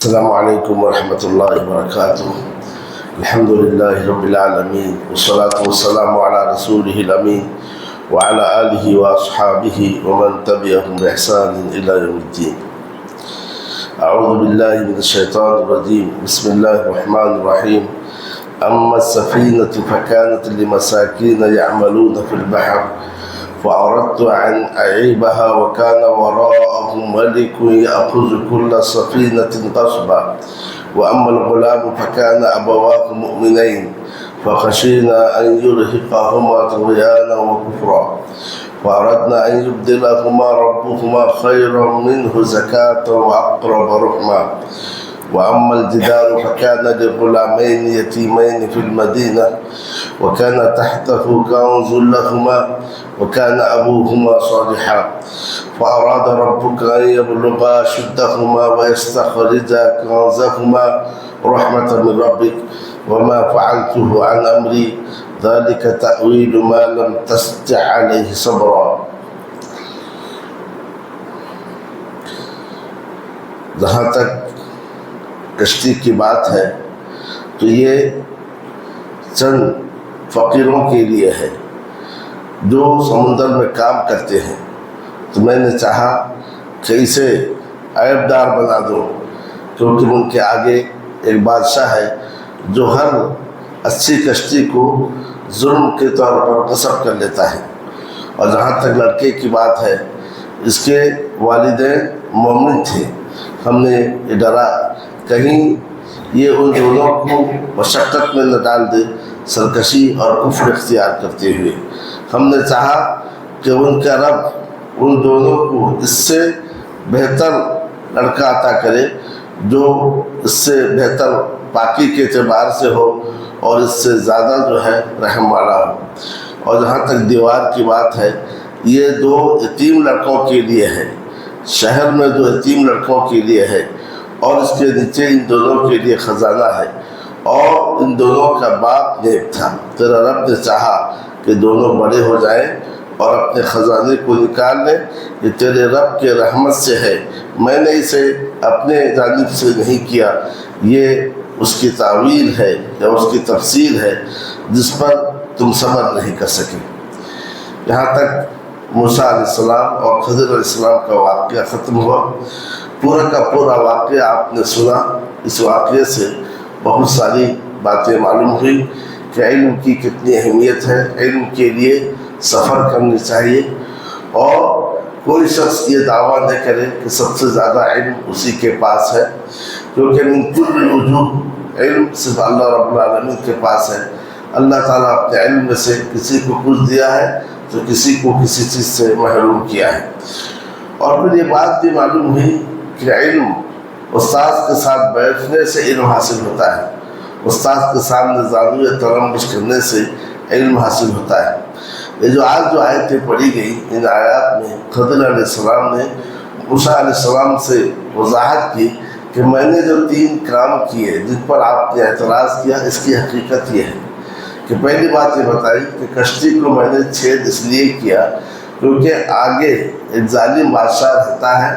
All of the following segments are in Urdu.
السلام عليكم ورحمة الله وبركاته. الحمد لله رب العالمين والصلاة والسلام على رسوله الأمين وعلى آله وأصحابه ومن تبعهم بإحسان إلى يوم الدين. أعوذ بالله من الشيطان الرجيم. بسم الله الرحمن الرحيم. أما السفينة فكانت لمساكين يعملون في البحر فأردت أن أعيبها وكان وراءهم ملك يأخذ كل سفينة غصبا وأما الغلام فكان أبواه مؤمنين فخشينا أن يرهقهما طغيانا وكفرا فأردنا أن يبدلهما ربهما خيرا منه زكاة وأقرب رحما وأما الجدار فكان لغلامين يتيمين في المدينة وكان تحته كنز لهما وكان أبوهما صالحا فأراد ربك أن يبلغا أشدهما ويستخرجا كنزهما رحمة من ربك وما فعلته عن أمري ذلك تأويل ما لم تستطع عليه صبرا. جہاں تک کشتی کی بات ہے تو یہ چند فقیروں کے لیے ہے جو سمندر میں کام کرتے ہیں، تو میں نے چاہا کہ اسے عیبدار بنا دوں، کیونکہ ان کے آگے ایک بادشاہ ہے جو ہر اچھی کشتی کو ظلم کے طور پر غصب کر لیتا ہے۔ اور جہاں تک لڑکے کی بات ہے، اس کے والدین مومن تھے، ہم نے یہ ڈرا کہیں یہ ان دونوں کو مشقت میں نہ ڈال دے، سرکشی اور کفر اختیار کرتے ہوئے۔ ہم نے چاہا کہ ان کا رب ان دونوں کو اس سے بہتر لڑکا عطا کرے، جو اس سے بہتر پاکی کے اعتبار سے ہو اور اس سے زیادہ جو ہے رحم والا ہو۔ اور جہاں تک دیوار کی بات ہے، یہ دو یتیم لڑکوں کے لیے ہے، شہر میں دو یتیم لڑکوں کے لیے ہے، اور اس کے نیچے ان دونوں کے لیے خزانہ ہے، اور ان دونوں کا باپ نیک تھا۔ تیرا رب نے چاہا کہ دونوں بڑے ہو جائیں اور اپنے خزانے کو نکال لیں، یہ تیرے رب کے رحمت سے ہے، میں نے اسے اپنے جانب سے نہیں کیا، یہ اس کی تعویل ہے یا اس کی تفسیر ہے جس پر تم صبر نہیں کر سکے۔ یہاں تک موسیٰ علیہ السلام اور خضر علیہ السلام کا واقعہ ختم ہوا۔ پورا کا پورا واقعہ آپ نے سنا۔ اس واقعے سے بہت ساری باتیں معلوم ہوئی کہ علم کی کتنی اہمیت ہے، علم کے لیے سفر کرنی چاہیے، اور کوئی شخص یہ دعویٰ نہ کرے کہ سب سے زیادہ علم اسی کے پاس ہے، کیونکہ من کل الوجوہ علم صرف اللہ رب العالمین کے پاس ہے۔ اللہ تعالیٰ اپنے علم میں سے کسی کو کچھ دیا ہے تو کسی کو کسی چیز سے محروم کیا ہے۔ اور پھر یہ بات بھی معلوم ہوئی کہ علم استاذ کے ساتھ بیٹھنے سے علم حاصل ہوتا ہے، استاذ کے سامنے زانویہ ترمش کرنے سے علم حاصل ہوتا ہے۔ یہ جو آج جو آیتیں پڑھی گئی، ان آیات میں خضر علیہ السلام نے موسیٰ علیہ السلام سے وضاحت کی کہ میں نے جو 3 کام کیے جن پر آپ نے اعتراض کیا، اس کی حقیقت یہ ہے کہ پہلی بات یہ بتائی کہ کشتی کو میں نے چھید اس لیے کیا کیونکہ آگے ایک ظالم بادشاہ رہتا ہے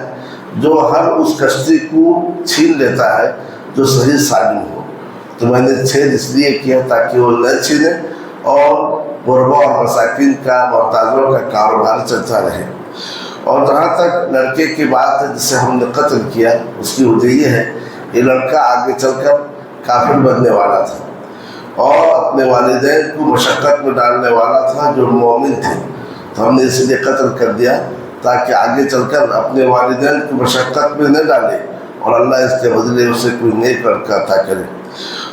جو ہر اس کشتی کو چھین لیتا ہے جو صحیح سالم ہو، تو میں نے چھید اس لیے کیا تاکہ وہ نہ چھینے اور غربا اور مساکین کا، محتاجوں کا کاروبار چلتا رہے۔ اور جہاں تک لڑکے کی بات ہے جسے ہم نے قتل کیا، اس کی وجہ یہ ہے یہ لڑکا آگے چل کر کافر بننے والا تھا اور اپنے والدین کو مشقت میں ڈالنے والا تھا جو مومن تھے، تو ہم نے اس لیے قتل کر دیا تاکہ آگے چل کر اپنے والدین کو مشقت میں نہ ڈالے اور اللہ اس کے بدلے اسے کوئی نیک لڑکا عطا کرے۔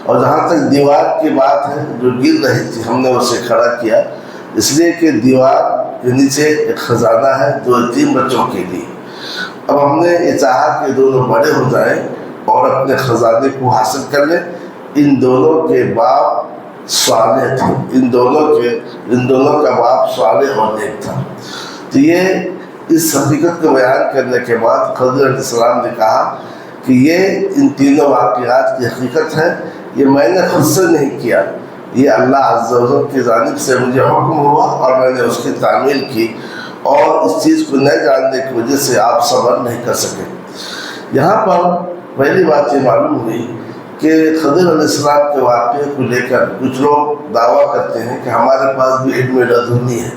اور جہاں تک دیوار کی بات ہے جو گر رہی تھی، ہم نے اسے کھڑا کیا اس لیے کہ دیوار کے نیچے ایک خزانہ ہے جو یتیم بچوں کے لیے۔ اب ہم نے یہ چاہا کہ دونوں بڑے ہو جائیں اور اپنے خزانے کو حاصل کر لیں۔ ان دونوں کے باپ صالح تھے، ان دونوں کا باپ صالح اور نیک تھا۔ تو یہ اس حقیقت کو بیان کرنے کے بعد خضر علیہ السلام نے کہا کہ یہ ان تینوں واقعات کی حقیقت ہے، یہ میں نے خود سے نہیں کیا، یہ اللہ عز و جل کی جانب سے مجھے حکم ہوا اور میں نے اس کی تعمیل کی، اور اس چیز کو نہ جاننے کی وجہ سے آپ صبر نہیں کر سکے۔ یہاں پر پہلی بات یہ معلوم ہوئی کہ خضر علیہ السلام کے واقعے کو لے کر کچھ لوگ دعویٰ کرتے ہیں کہ ہمارے پاس بھی علم لدنی ہے.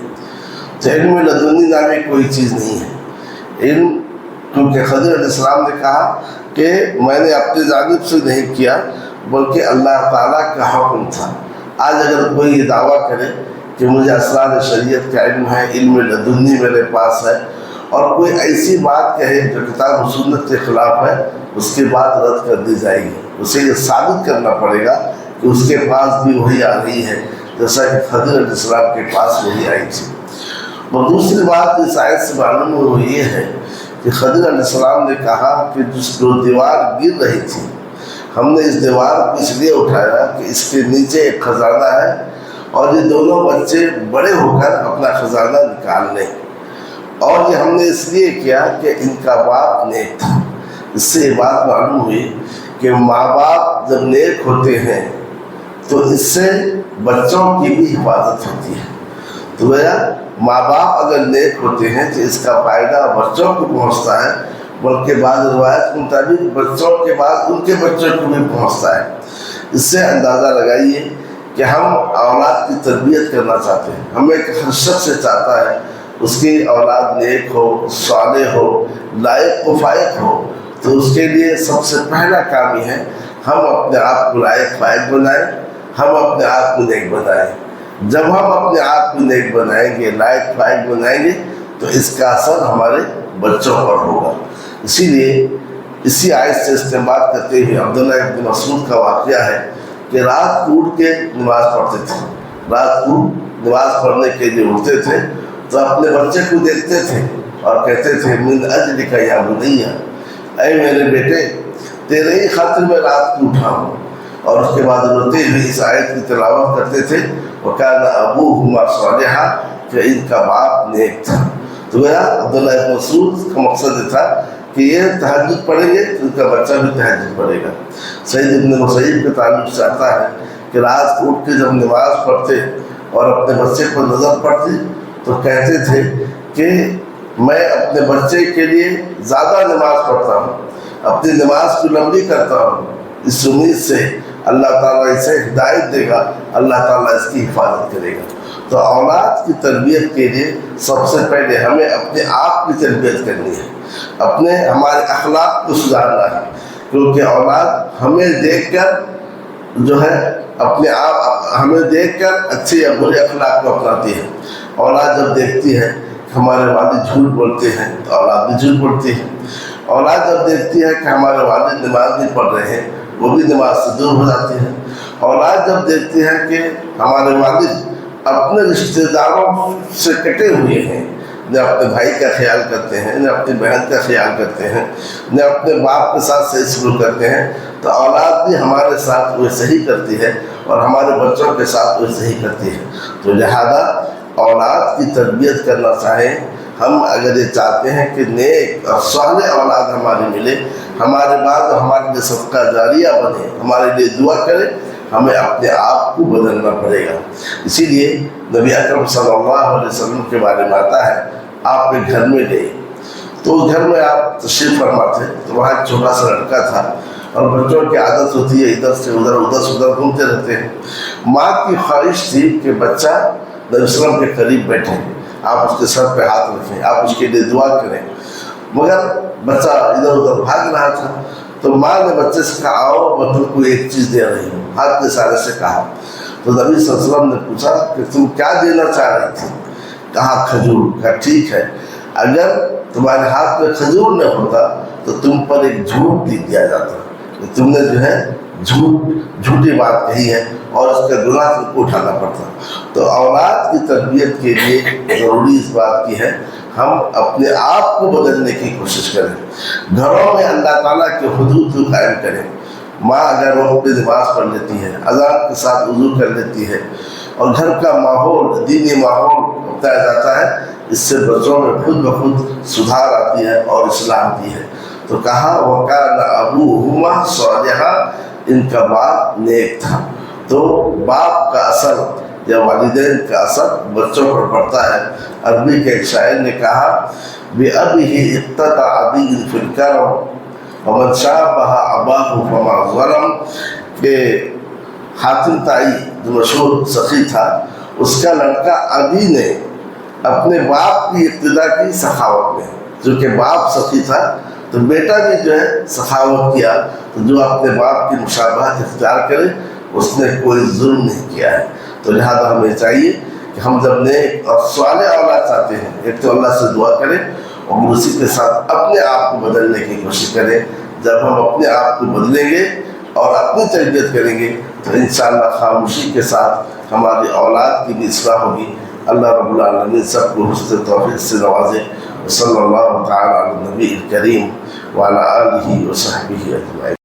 تو علم لدنی نامی کوئی چیز نہیں ہے. علم کیونکہ خضر علیہ السلام نے کہا کہ میں نے اپنی جانب سے نہیں کیا بلکہ اللہ تعالیٰ کا حکم تھا. آج اگر کوئی یہ دعویٰ کرے کہ مجھے اسرار شریعت کا علم ہے، علم لدنی میرے پاس ہے، اور کوئی ایسی بات کہے جو کتاب و سنت کے خلاف ہے، اس کی بات رد کر دی جائے گی. اسے یہ ثابت کرنا پڑے گا کہ اس کے پاس بھی وہی آ رہی ہے جیسا کہ خضر علیہ السلام کے پاس وہی آئی تھی. اور دوسری بات اس آیت سے معلوم وہ یہ ہے کہ خضر علیہ السلام نے کہا کہ جو دیوار گر رہی تھی، ہم نے اس دیوار کو اس لیے اٹھایا کہ اس کے نیچے ایک خزانہ ہے اور یہ دونوں بچے بڑے ہو کر اپنا خزانہ نکال لیں. اور یہ ہم نے اس لیے کیا کہ ان کا باپ نیک تھا. اس سے یہ بات معلوم ہوئی کہ ماں باپ جب نیک ہوتے ہیں تو اس سے بچوں کی بھی حفاظت ہوتی ہے. تو گویا ماں باپ اگر نیک ہوتے ہیں تو اس کا فائدہ بچوں کو پہنچتا ہے، بلکہ بعض روایت کے مطابق بچوں کے بعد ان کے بچوں کو بھی پہنچتا ہے. اس سے اندازہ لگائیے کہ ہم اولاد کی تربیت کرنا چاہتے ہیں. ہمیں ہر شخص سے چاہتا ہے اس کی اولاد نیک ہو، صالح ہو، لائق و فائق ہو. تو اس کے لیے سب سے پہلا کام یہ ہے ہم اپنے آپ کو لائق فائق بنائیں، ہم اپنے آپ کو نیک بنائیں. جب ہم اپنے آپ کو نیک بنائیں گے، لائق فائق بنائیں گے، تو اس کا اثر ہمارے بچوں پر ہوگا. اسی لیے اسی آیت سے استعمال کرتے ہوئے عبداللہ ابن مسعود کا واقعہ ہے کہ رات کو اٹھ کے نماز پڑھتے تھے. رات کو نماز پڑھنے کے لیے اٹھتے تھے تو اپنے بچے کو دیکھتے تھے اور کہتے تھے من اجلک یا بنیہ، اے میرے بیٹے تیرے ہی خاطر میں رات کو اٹھا ہوں. اور اس کے بعد روتے ہوئے اس آیت کی تلاوت کرتے تھے وَكَانَ أَبُوهُمَا صَالِحًا، کہ ان کا باپ نیک تھا. تو گویا عبداللہ ابن مسعود کا مقصد یہ تھا کہ یہ تہجد پڑھیں گے تو ان کا بچہ بھی تہجد پڑھے گا. سعید ابن مسیب کے تعلق سے آتا ہے کہ رات کو اٹھ کے جب نماز پڑھتے اور اپنے بچے پر نظر پڑتی تو کہتے تھے کہ میں اپنے بچے کے لیے زیادہ نماز پڑھتا ہوں، اپنی نماز کو لمبی کرتا ہوں، اس امید سے اللہ تعالیٰ اسے ہدایت دے گا، اللہ تعالیٰ اس کی حفاظت کرے گا. تو اولاد کی تربیت کے لیے سب سے پہلے ہمیں اپنے آپ کی تربیت کرنی ہے، ہمارے اخلاق کو سدھارنا ہے. کیونکہ اولاد ہمیں دیکھ کر جو ہے اپنے آپ ہمیں دیکھ کر اچھے یا برے اخلاق کو اپناتی ہے. اولاد جب دیکھتی ہے کہ ہمارے والد جھوٹ بولتے ہیں تو اولاد بھی جھوٹ بولتی ہے. اولاد جب دیکھتی ہے کہ ہمارے والد نماز نہیں پڑھ رہے ہیں وہ بھی نماز سے دور ہو جاتی ہے. اولاد جب دیکھتی ہے کہ ہمارے والد اپنے رشتہ داروں سے کٹے ہوئے ہیں، نہ اپنے بھائی کا خیال کرتے ہیں، نہ اپنی بہن کا خیال کرتے ہیں، نہ اپنے باپ کے ساتھ صحیح سلوک کرتے ہیں، تو اولاد بھی ہمارے ساتھ ویسے ہی کرتی ہے اور ہمارے بچوں کے ساتھ ویسے ہی کرتی ہے. تو لہذا اولاد کی تربیت کرنا چاہیں ہم، اگر یہ چاہتے ہیں کہ نیک اور صالح اولاد ہماری ملے، ہمارے بعد ہمارے لیے صدقہ جاریہ بنے، ہمارے لیے دعا کرے، ہمیں اپنے آپ کو بدلنا پڑے گا. اسی لیے نبی اکرم صلی اللہ علیہ وسلم کے بارے میں آتا ہے آپ ایک گھر میں گئے تو اس گھر میں آپ تشریف فرما تھے تو وہاں ایک چھوٹا سا لڑکا تھا اور بچوں کی عادت ہوتی ہے ادھر سے ادھر گھومتے رہتے ہیں. ماں کی خواہش تھی کہ بچہ نبی صلی اللہ علیہ وسلم کے قریب بیٹھے، آپ اس کے سر پہ ہاتھ رکھیں، آپ اس کے لیے دعا کریں. مگر بچہ ادھر ادھر بھاگ رہا تھا تو ماں نے بچے سے کہا آؤ میں تم کو ایک چیز دے رہی ہوں، ہاتھ کے اشارے سے کہا. تو نبی صلی اللہ علیہ وسلم نے پوچھا کہ تم کیا دینا چاہ رہی تھی؟ کہا کھجور. کہا ٹھیک ہے، اگر تمہارے ہاتھ میں کھجور نہ ہوتا تو تم پر ایک جھوٹ لکھ دیا جاتا کہ تم نے جو ہے جھوٹی بات کہی ہے اور اس کا گناہ تم کو اٹھانا پڑتا. تو اولاد کی تربیت کے لیے ضروری اس بات کی ہے ہم اپنے آپ کو بدلنے کی کوشش کریں. گھروں میں اللہ تعالیٰ کے حدود کو قائم کریں. ماں اگر وقت پہ نماز پڑھ لیتی ہے، اذان کے ساتھ وضو کر لیتی ہے اور گھر کا ماحول دینی ماحول بتایا جاتا ہے، اس سے بچوں میں خود بخود سدھار آتی ہے اور اصلاح آتی ہے. تو کہا وَكَانَ أَبُوهُمَا صَالِحًا، ان کا باپ نیک تھا. تو باپ کا اثر یا والدین کا اثر بچوں پر پڑتا ہے. عربی کے ایک شاعر نے کہا بِأَبِهِ اقْتَدَى عَبِيٌّ فِي الْكَرَمِ ومن شابہ اباہ فما ظلم، کہ حاتم طائی جو مشہور سخی تھا، اس کا لڑکا عدی نے اپنے باپ کی اقتدا کی سخاوت میں، چونکہ باپ سخی تھا تو بیٹا بھی جو ہے سخاوت کیا، تو جو اپنے باپ کی مشابہت اختیار کرے اس نے کوئی ظلم نہیں کیا ہے۔ تو لہذا ہمیں چاہیے کہ ہم جب نیک اور صالح اولاد چاہتے ہیں، ایک تو اللہ سے دعا کریں اور اسی کے ساتھ اپنے آپ کو بدلنے کی کوشش کریں۔ جب ہم اپنے آپ کو بدلیں گے اور اپنی تربیت کریں گے تو انشاءاللہ خاموشی کے ساتھ ہماری اولاد کی بھی اصلاح ہوگی۔ اللہ رب العالمین سب کو حسن توفیق سے نوازے۔ صلی اللہ تعالی علی النبی الکریم وعلی آلہ وصحبہ اجمعین۔